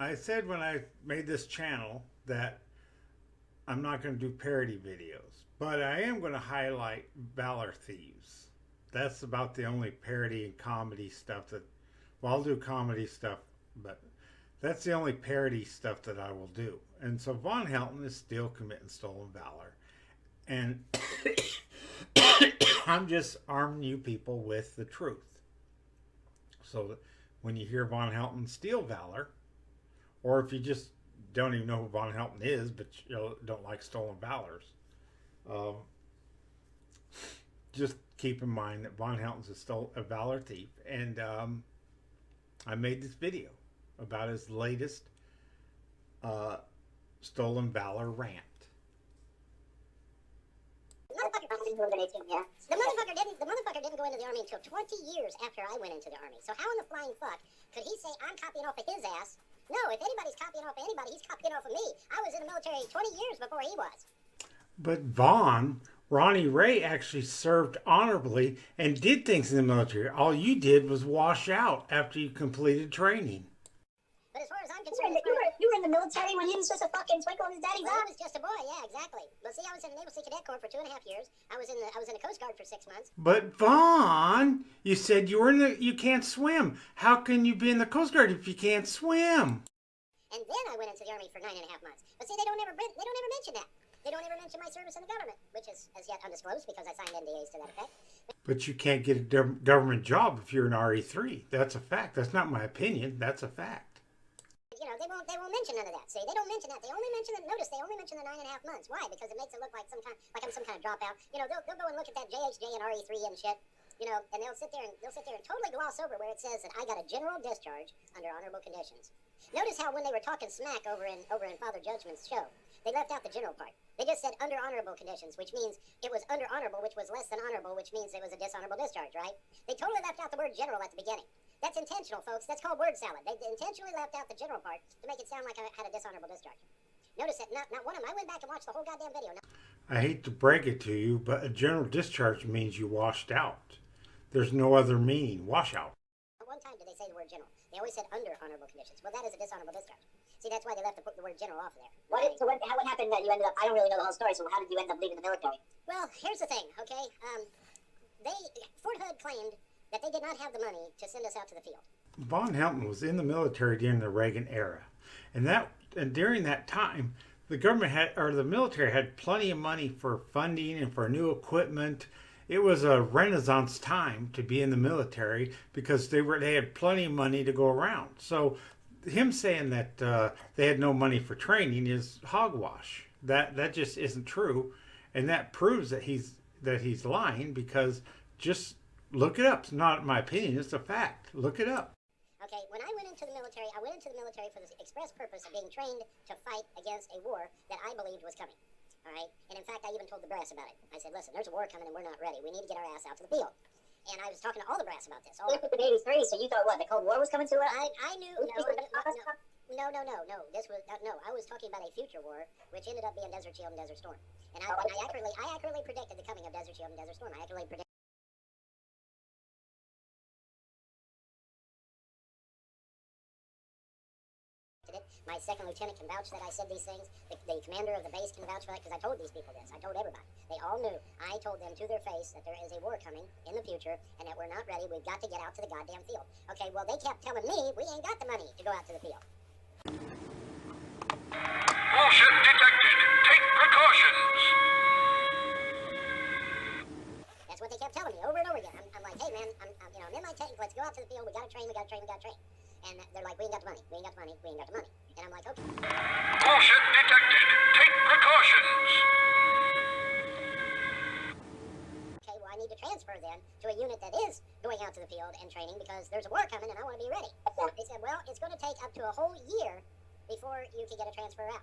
I said when I made this channel that I'm not going to do parody videos, but I am going to highlight Valor thieves. That's about the only parody and comedy stuff that, well, I'll do comedy stuff, but that's the only parody stuff that I will do. And so Vonhelton is still committing stolen valor. And I'm just arming you people with the truth. So that when you hear Vonhelton steal valor, or if you just don't even know who Vonhelton is, but you don't like stolen valors, um, just keep in mind that Vonhelton's a valor thief. And I made this video about his latest stolen valor rant. The motherfucker didn't go into the army until 20 years after I went into the army. So how in the flying fuck could he say I'm copying off of his ass? No, if anybody's copying off of anybody, he's copying off of me. I was in the military 20 years before he was. But Ronnie Ray actually served honorably and did things in the military. All you did was wash out after you completed training. But as far as I'm concerned, you were in the military when he was just a fucking twinkle in his daddy's eye. I was just a boy, yeah, exactly. But see, I was in the Naval Sea Cadet Corps for 2.5 years. I was in the Coast Guard for 6 months. But Vaughn, you said you can't swim. How can you be in the Coast Guard if you can't swim? And then I went into the army for 9.5 months. But see, they don't ever mention that. They don't ever mention my service in the government, which is as yet undisclosed because I signed NDAs to that effect. But you can't get a government job if you're an RE3. That's a fact. That's not my opinion. That's a fact. You know, they won't mention none of that. See, they don't mention that. They only mention the 9.5 months. Why? Because it makes it look like I'm some kind of dropout. You know, they'll go and look at that JHJ and RE3 and shit. You know, and they'll sit there and totally gloss over where it says that I got a general discharge under honorable conditions. Notice how when they were talking smack over in Father Judgment's show, they left out the general part. They just said under honorable conditions, which means it was under honorable, which was less than honorable, which means it was a dishonorable discharge, right? They totally left out the word general at the beginning. That's intentional, folks. That's called word salad. They intentionally left out the general part to make it sound like I had a dishonorable discharge. Notice that not one of them. I went back and watched the whole goddamn video. I hate to break it to you, but a general discharge means you washed out. There's no other meaning. Wash out. At one time did they say the word general. They always said under honorable conditions. Well, that is a dishonorable discharge. See, that's why they left the word general off there. What happened that you ended up, I don't really know the whole story, so how did you end up leaving the military? Well, here's the thing, okay? Fort Hood claimed that they did not have the money to send us out to the field. Vonhelton was in the military during the Reagan era. And during that time, the military had plenty of money for funding and for new equipment. It was a renaissance time to be in the military because they had plenty of money to go around. So him saying that they had no money for training is hogwash. That just isn't true, and that proves that he's lying, because just look it up. It's not my opinion, it's a fact. Look it up. Okay, when I went into the military for the express purpose of being trained to fight against a war that I believed was coming. All right? And in fact, I even told the brass about it. I said, listen, there's a war coming and we're not ready. We need to get our ass out to the field. And I was talking to all the brass about this. You put in 83, so you thought what, the Cold War was coming to us? I knew, no. This was, no, I was talking about a future war, which ended up being Desert Shield and Desert Storm. And I accurately predicted the coming of Desert Shield and Desert Storm. I accurately predicted it. My second lieutenant can vouch that I said these things. The commander of the base can vouch for that, because I told these people this. I told everybody. They all knew. I told them to their face that there is a war coming in the future and that we're not ready. We've got to get out to the goddamn field. Okay, well, they kept telling me we ain't got the money to go out to the field. Bullshit detected. Take precautions. That's what they kept telling me over and over again. I'm like, hey man, I'm in my tank. Let's go out to the field. We gotta train. And they're like, we ain't got the money. And I'm like, okay. Bullshit detected. Take precautions. Okay, well, I need to transfer then to a unit that is going out to the field and training, because there's a war coming and I want to be ready. They said, well, it's going to take up to a whole year before you can get a transfer out.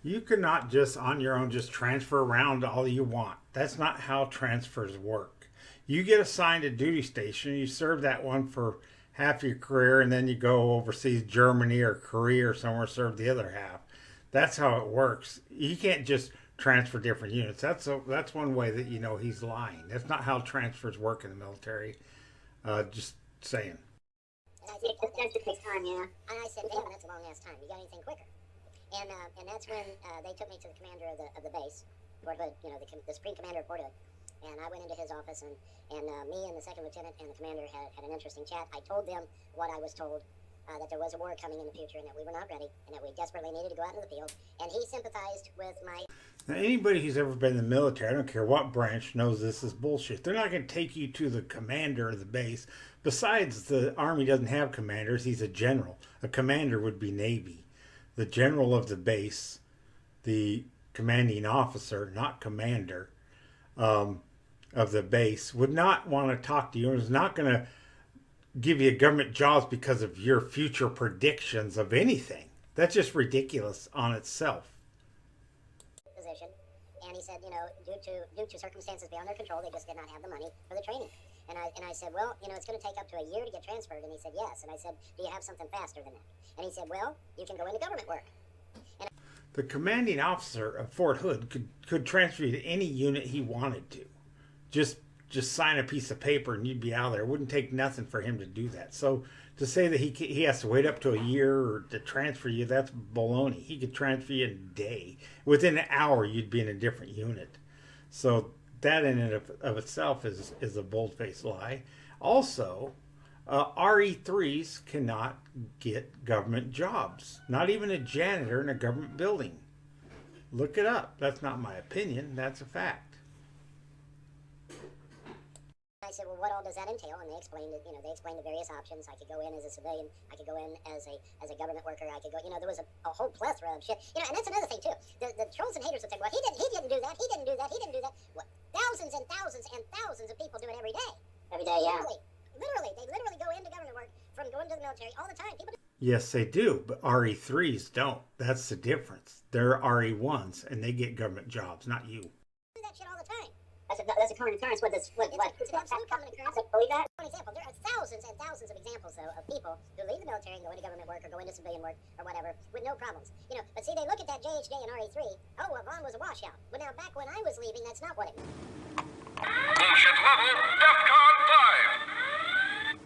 You cannot just on your own just transfer around all you want. That's not how transfers work. You get assigned a duty station, you serve that one for half your career, and then you go overseas, Germany or Korea or somewhere, serve the other half. That's how it works. You can't just transfer different units. That's one way that you know he's lying. That's not how transfers work in the military. Just saying. And I said, It takes time, yeah. and I said, damn, that's a long ass time. You got anything quicker? And that's when they took me to the commander of the base, Fort Hood, you know, the supreme commander of Fort Hood. And I went into his office, and me and the second lieutenant and the commander had an interesting chat. I told them what I was told, that there was a war coming in the future, and that we were not ready, and that we desperately needed to go out into the field. And he sympathized with my... Now, anybody who's ever been in the military, I don't care what branch, knows this is bullshit. They're not going to take you to the commander of the base. Besides, the Army doesn't have commanders. He's a general. A commander would be Navy. The general of the base, the commanding officer, not commander, of the base, would not want to talk to you and is not going to give you government jobs because of your future predictions of anything. That's just ridiculous on itself. Position, and he said, you know, due to circumstances beyond their control, they just did not have the money for the training. And I said, well, you know, it's going to take up to a year to get transferred. And he said, yes. And I said, do you have something faster than that? And he said, well, you can go into government work. And the commanding officer of Fort Hood could transfer you to any unit he wanted to. Just sign a piece of paper and you'd be out there. It wouldn't take nothing for him to do that. So to say that he has to wait up to a year or to transfer you, that's baloney. He could transfer you in a day. Within an hour, you'd be in a different unit. So that in and of itself is a bold-faced lie. Also, RE3s cannot get government jobs. Not even a janitor in a government building. Look it up. That's not my opinion. That's a fact. I said, well, what all does that entail? And they explained it. You know, they explained the various options. I could go in as a civilian. I could go in as a government worker. I could go. You know, there was a whole plethora of shit. You know, and that's another thing too. The trolls and haters would say, well, he didn't do that. He didn't do that. He didn't do that. Well, thousands and thousands and thousands of people do it every day. Every day, yeah. Literally, they literally go into government work from going to the military all the time. People do Yes, they do, but RE3s don't. That's the difference. They're RE1s, and they get government jobs, not you. that shit all the time. That's a common occurrence. It's an absolute common occurrence. I believe that. One example. There are thousands and thousands of examples, though, of people who leave the military and go into government work or go into civilian work or whatever with no problems. You know, but see, they look at that JHJ and RE3. Oh, well, Vaughn was a washout. But now, back when I was leaving, that's not what it meant. Bullshit level, DEFCON 5.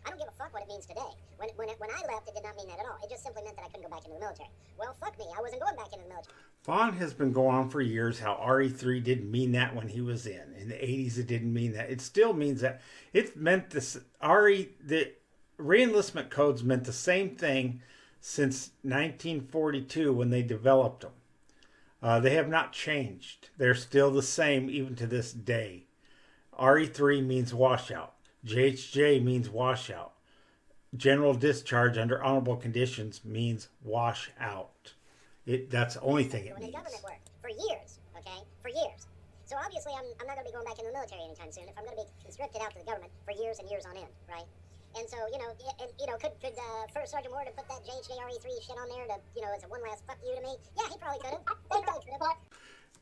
I don't give a fuck what it means today. When I left, it did not mean that at all. It just simply meant that I couldn't go back into the military. Well, fuck me. I wasn't going back into the military. Vaughn has been going on for years how RE3 didn't mean that when he was in. In the 80s, it didn't mean that. It still means that. It meant this. The re-enlistment codes meant the same thing since 1942 when they developed them. They have not changed. They're still the same even to this day. RE3 means washout. JHJ means washout. General discharge under honorable conditions means wash out. That's the only thing it Going means. into government work for years, okay? For years. So obviously, I'm not going to be going back into the military anytime soon if I'm going to be conscripted out to the government for years and years on end, right? And so, could First Sergeant Ward have put that JHJ RE3 shit on there to, as a one last fuck you to me? Yeah, he probably could have. He probably could have.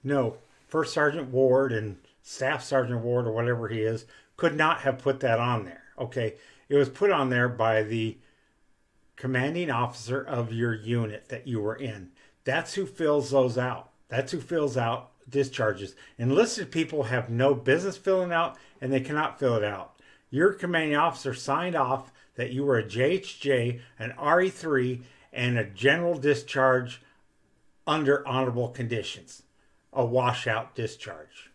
No, First Sergeant Ward and Staff Sergeant Ward or whatever he is could not have put that on there. Okay, it was put on there by the commanding officer of your unit that you were in. That's who fills those out. That's who fills out discharges. Enlisted people have no business filling out, and they cannot fill it out. Your commanding officer signed off that you were a JHJ, an RE3, and a general discharge under honorable conditions. A washout discharge.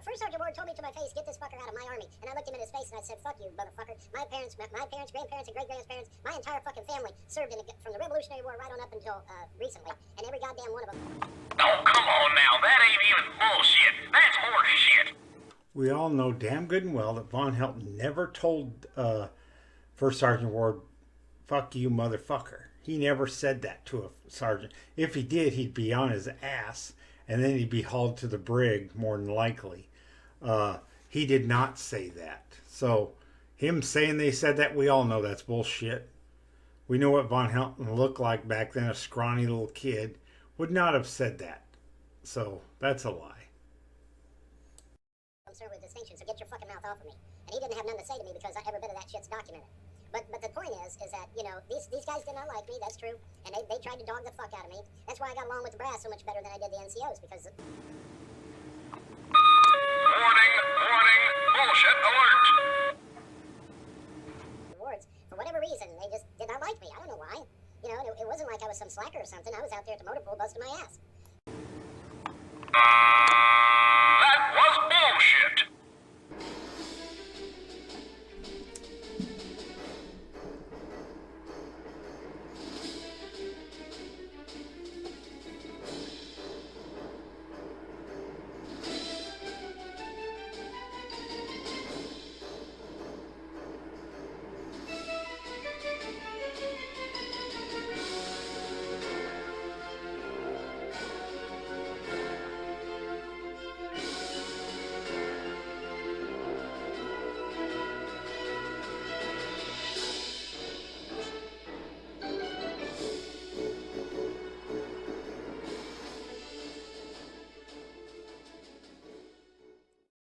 First Sergeant Ward told me to my face, get this fucker out of my army. And I looked him in his face and I said, fuck you, motherfucker. My parents, grandparents, and great-grandparents, my entire fucking family served from the Revolutionary War right on up until recently. And every goddamn one of them. Oh, come on now. That ain't even bullshit. That's horse shit. We all know damn good and well that Vonhelton never told First Sergeant Ward, fuck you, motherfucker. He never said that to a sergeant. If he did, he'd be on his ass, and then he'd be hauled to the brig, more than likely. He did not say that. So, him saying they said that, we all know that's bullshit. We know what Vonhelton looked like back then, a scrawny little kid. Would not have said that. So, that's a lie. I'm served with distinction, so get your fucking mouth off of me. And he didn't have nothing to say to me because every bit of that shit's documented. But the point is that, these guys did not like me, that's true. And they tried to dog the fuck out of me. That's why I got along with the brass so much better than I did the NCOs, because... Warning, bullshit wasn't like I was some slacker or something. I was out there at the motor pool busting my ass.